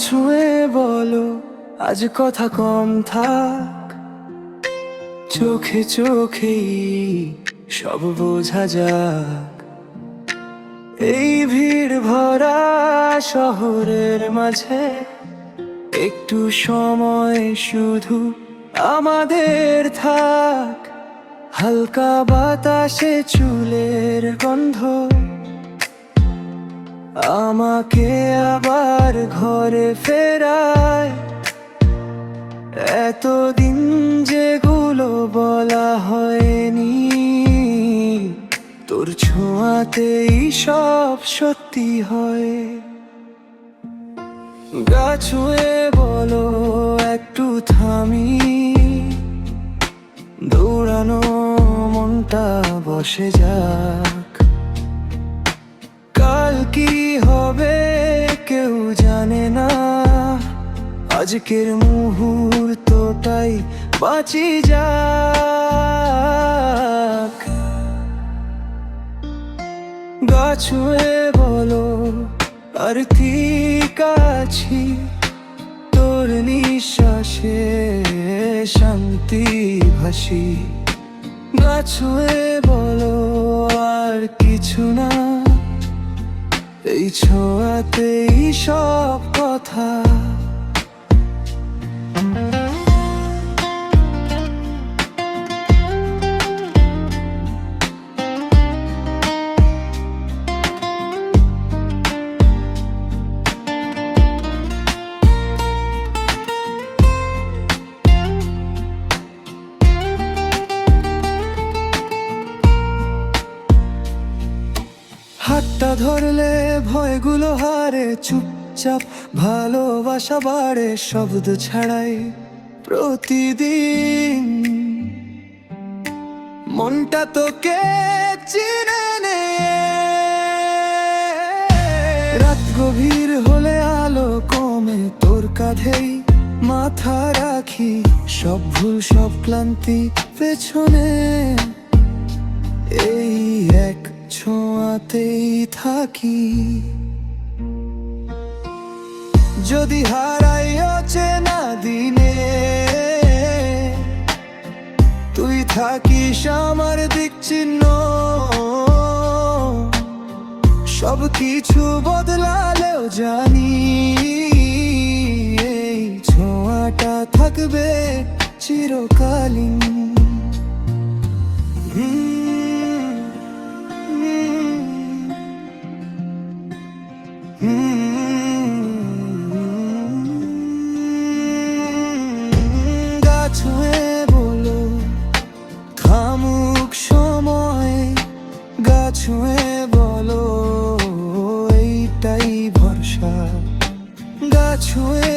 ছুঁয়ে বলো আজ কথা কম থাক, চোখে চোখেই সব বোঝা যাক। এই ভিড় ভরা শহরের মাঝে একটু সময় শুধু আমাদের থাক। হালকা বাতাসে চুলের গন্ধ আমাকে আবার ঘরে ফেরায়। এতদিন যেগুলো বলা হয়নি, তোর ছোঁয়াতেই সব সত্যি হয়। গা ছুঁয়ে বলো একটু থামি, দৌড়ানো মনটা বসে যাক। কাল কি হবে কেউ জানে না, আজকের মুহূর্তটাই বাঁচি যাক। গা ছুঁয়ে বলো আর ঠিক আছি, তোর নিঃশ্বাসে শান্তি ভাসি। গা ছুঁয়ে বলো আর কিছু না, এই ছোঁয়াতেই সব কথা। হাতটা ধরলে ভয়গুলো হারে, চুপচাপ ভালোবাসা বাড়ে শব্দ ছাড়াই প্রতিদিন। মনটা তোকে চিনে নে, রাত গভীর হলে আলো কমে তোর কাঁধেই মাথা রাখি। সব ভুল সব ক্লান্তি পেছনে এই এক ছোঁয়াতেই থাকি। যদি হারাই অচেনা দিনে, তুই থাকিস আমার দিক চিহ্ন। সব কিছু বদলালেও জানি এই ছোঁয়াটা থাকবে চিরকালীন। গা ছুঁয়ে বলো থামুক সময়, গা ছুঁয়ে বলো এইটাই ভরসা। গা ছুঁয়ে